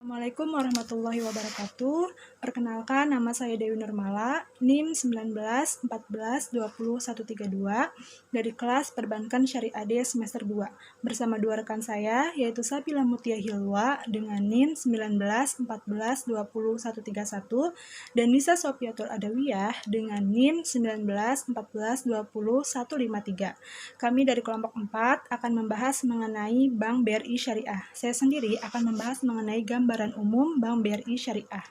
Assalamualaikum warahmatullahi wabarakatuh. Perkenalkan, nama saya Dewi Nurmala, NIM 19 14 20 132 dari kelas Perbankan Syariah D semester 2 bersama dua rekan saya yaitu Sapila Mutia Hilwa dengan NIM 19 14 20 131 dan Nisa Sofiatul Adawiyah dengan NIM 19 14 20 153. Kami dari kelompok 4 akan membahas mengenai Bank BRI Syariah. Saya sendiri akan membahas mengenai gambaran umum Bank BRI Syariah.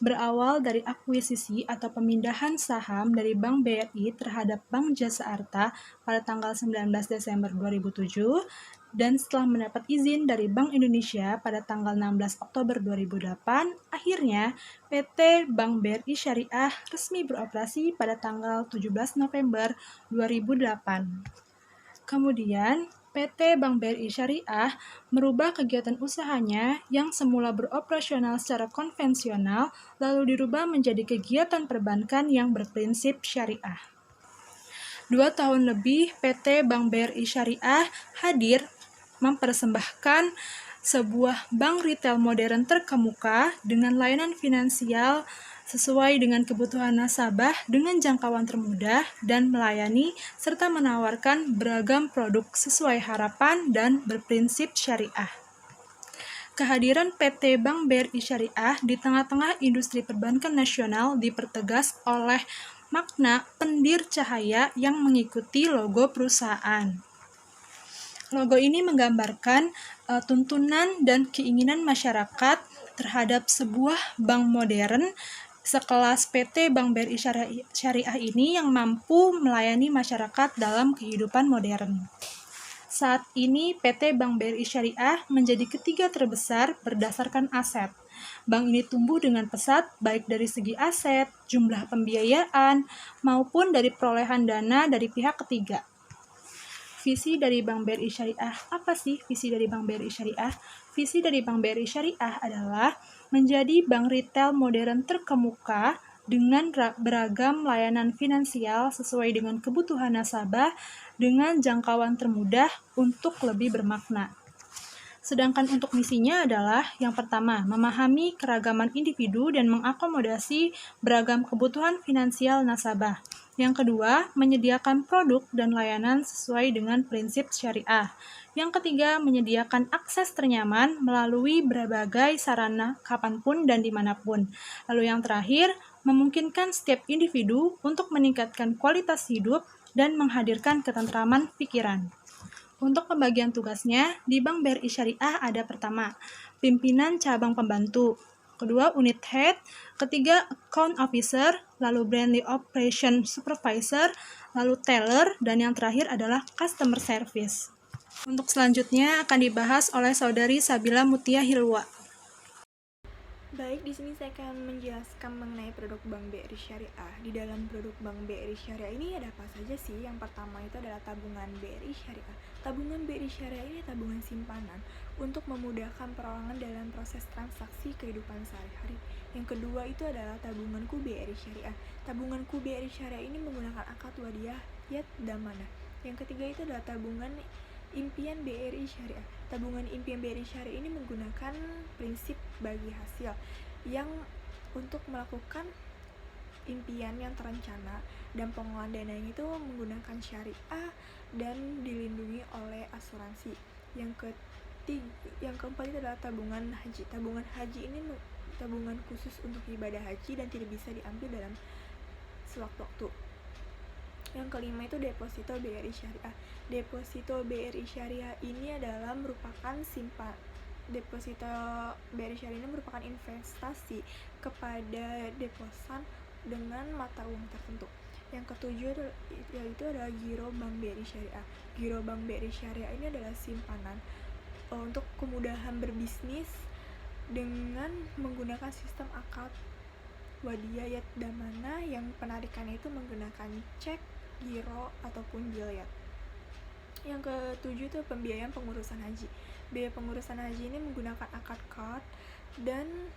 Berawal dari akuisisi atau pemindahan saham dari Bank BRI terhadap Bank Jasa Arta pada tanggal 19 Desember 2007 dan setelah mendapat izin dari Bank Indonesia pada tanggal 16 Oktober 2008, akhirnya PT Bank BRI Syariah resmi beroperasi pada tanggal 17 November 2008. Kemudian, PT Bank BRI Syariah merubah kegiatan usahanya yang semula beroperasional secara konvensional lalu dirubah menjadi kegiatan perbankan yang berprinsip syariah. 2 tahun lebih PT Bank BRI Syariah hadir mempersembahkan sebuah bank retail modern terkemuka dengan layanan finansial sesuai dengan kebutuhan nasabah dengan jangkauan termudah dan melayani serta menawarkan beragam produk sesuai harapan dan berprinsip syariah. Kehadiran PT Bank BRI Syariah di tengah-tengah industri perbankan nasional dipertegas oleh makna pendir cahaya yang mengikuti logo perusahaan. Logo ini menggambarkan tuntunan dan keinginan masyarakat terhadap sebuah bank modern sekelas PT Bank BRI Syariah ini yang mampu melayani masyarakat dalam kehidupan modern. Saat ini PT Bank BRI Syariah menjadi ketiga terbesar berdasarkan aset. Bank ini tumbuh dengan pesat baik dari segi aset, jumlah pembiayaan, maupun dari perolehan dana dari pihak ketiga. Visi dari Bank BRI Syariah, apa sih visi dari Bank BRI Syariah? Visi dari Bank BRI Syariah adalah menjadi bank retail modern terkemuka dengan beragam layanan finansial sesuai dengan kebutuhan nasabah dengan jangkauan termudah untuk lebih bermakna. Sedangkan untuk misinya adalah yang pertama, memahami keragaman individu dan mengakomodasi beragam kebutuhan finansial nasabah. Yang kedua, menyediakan produk dan layanan sesuai dengan prinsip syariah. Yang ketiga, menyediakan akses ternyaman melalui berbagai sarana kapanpun dan dimanapun. Lalu yang terakhir, memungkinkan setiap individu untuk meningkatkan kualitas hidup dan menghadirkan ketentraman pikiran. Untuk pembagian tugasnya, di Bank BRI Syariah ada pertama, pimpinan cabang pembantu, kedua unit head, ketiga account officer, lalu brandly operation supervisor, lalu teller, dan yang terakhir adalah customer service. Untuk selanjutnya akan dibahas oleh saudari Sapila Mutia Hilwa. Baik, di sini saya akan menjelaskan mengenai produk Bank BRI Syariah. Di dalam produk Bank BRI Syariah ini ada apa saja sih? Yang pertama itu adalah tabungan BRI Syariah. Tabungan BRI Syariah ini tabungan simpanan untuk memudahkan perorangan dalam proses transaksi kehidupan sehari-hari. Yang kedua itu adalah tabunganku BRI Syariah. Tabunganku BRI Syariah ini menggunakan akad wadiyah yat damana. Yang ketiga itu adalah tabungan impian BRI Syariah. Tabungan impian BRI Syariah ini menggunakan prinsip bagi hasil yang untuk melakukan impian yang terencana dan pengelolaan dananya itu menggunakan syariah dan dilindungi oleh asuransi. Yang keempat itu adalah tabungan haji. Tabungan haji ini tabungan khusus untuk ibadah haji dan tidak bisa diambil dalam sewaktu-waktu. Yang kelima itu deposito BRI Syariah. Deposito BRI Syariah ini adalah merupakan deposito BRI Syariah ini merupakan investasi kepada deposan dengan mata uang tertentu. Yang ketujuh yaitu adalah giro Bank BRI Syariah. Giro Bank BRI Syariah ini adalah simpanan untuk kemudahan berbisnis dengan menggunakan sistem akad wadiyah yat damana yang penarikannya itu menggunakan cek, giro ataupun biliar. Yang ketujuh itu pembiayaan pengurusan haji. Biaya pengurusan haji ini menggunakan akad qard dan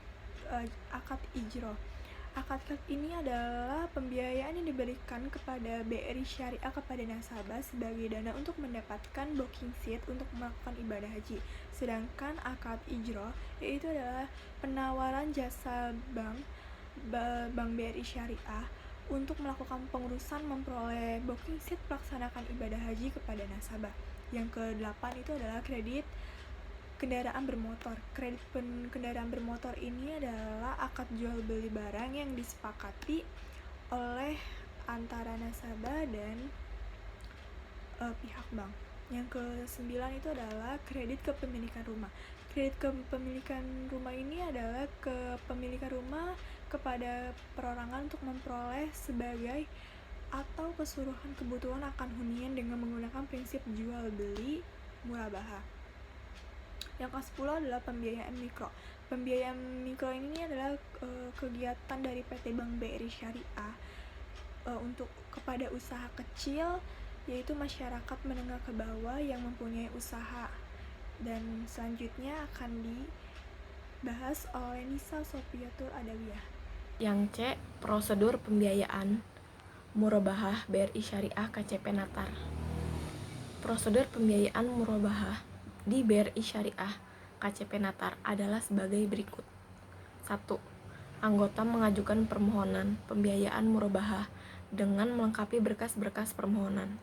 akad ijro. Akad ini adalah pembiayaan yang diberikan kepada BRI Syariah kepada nasabah sebagai dana untuk mendapatkan booking seat untuk melakukan ibadah haji. Sedangkan akad ijroh yaitu adalah penawaran jasa Bank BRI Syariah untuk melakukan pengurusan memperoleh booking seat melaksanakan ibadah haji kepada nasabah. Yang ke-8 itu adalah kredit kendaraan bermotor. Kredit kendaraan bermotor ini adalah akad jual beli barang yang disepakati oleh antara nasabah dan pihak bank. Yang ke-9 itu adalah kredit kepemilikan rumah. Kredit kepemilikan rumah ini adalah kepemilikan rumah kepada perorangan untuk memperoleh sebagai atau keseluruhan kebutuhan akan hunian dengan menggunakan prinsip jual beli murabahah. Yang ke-10 adalah pembiayaan mikro. Pembiayaan mikro ini adalah kegiatan dari PT Bank BRI Syariah untuk kepada usaha kecil, yaitu masyarakat menengah ke bawah yang mempunyai usaha. Dan selanjutnya akan dibahas oleh Nisa Sofiatul Adawiyah. Yang C. Prosedur pembiayaan murabahah BRI Syariah KCP Natar. Prosedur pembiayaan murabahah di BRI Syariah KCP Natar adalah sebagai berikut. 1. Anggota mengajukan permohonan pembiayaan murabahah dengan melengkapi berkas-berkas permohonan.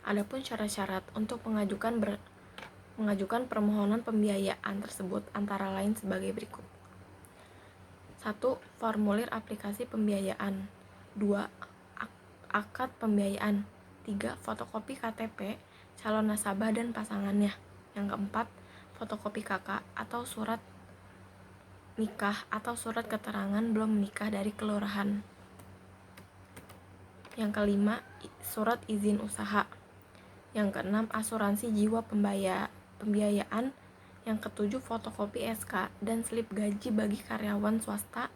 Adapun syarat-syarat untuk mengajukan permohonan pembiayaan tersebut antara lain sebagai berikut. 1. Formulir aplikasi pembiayaan. 2. Akad pembiayaan. 3. Fotokopi KTP calon nasabah dan pasangannya. Yang keempat, fotokopi KK atau surat nikah atau surat keterangan belum menikah dari kelurahan. Yang kelima, surat izin usaha. Yang keenam, asuransi jiwa pembiayaan. Yang ketujuh, fotokopi SK dan slip gaji bagi karyawan swasta.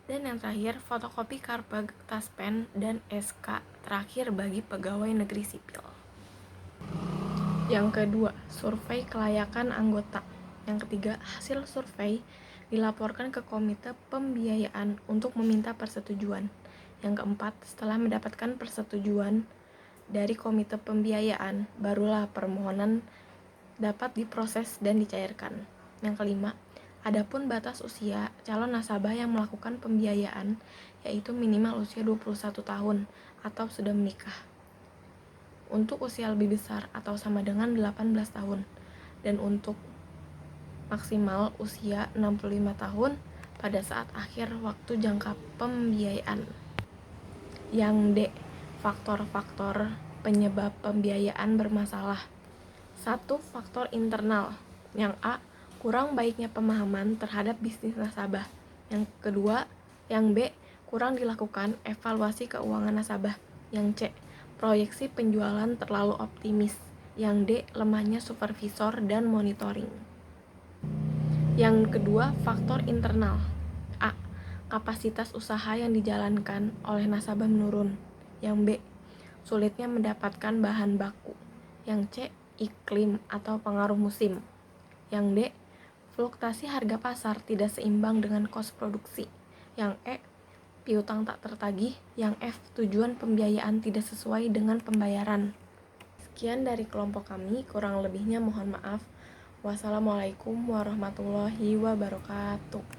Dan yang terakhir, fotokopi Karpeg Taspen dan SK terakhir bagi pegawai negeri sipil. Yang kedua, survei kelayakan anggota. Yang ketiga, hasil survei dilaporkan ke komite pembiayaan untuk meminta persetujuan. Yang keempat, setelah mendapatkan persetujuan dari komite pembiayaan, barulah permohonan dapat diproses dan dicairkan. Yang kelima, adapun batas usia calon nasabah yang melakukan pembiayaan yaitu minimal usia 21 tahun atau sudah menikah. Untuk usia lebih besar atau sama dengan 18 tahun dan untuk maksimal usia 65 tahun pada saat akhir waktu jangka pembiayaan. Yang D. Faktor-faktor penyebab pembiayaan bermasalah. 1. Faktor internal. Yang A. Kurang baiknya pemahaman terhadap bisnis nasabah. Yang kedua, yang B. Kurang dilakukan evaluasi keuangan nasabah. Yang C. Proyeksi penjualan terlalu optimis. Yang D. Lemahnya supervisor dan monitoring. Yang kedua, faktor internal. A. Kapasitas usaha yang dijalankan oleh nasabah menurun. Yang B. Sulitnya mendapatkan bahan baku. Yang C. Iklim atau pengaruh musim. Yang D. Fluktuasi harga pasar tidak seimbang dengan kos produksi. Yang E. Piutang tak tertagih. Yang F. Tujuan pembiayaan tidak sesuai dengan pembayaran. Sekian dari kelompok kami, kurang lebihnya mohon maaf. Wassalamualaikum warahmatullahi wabarakatuh.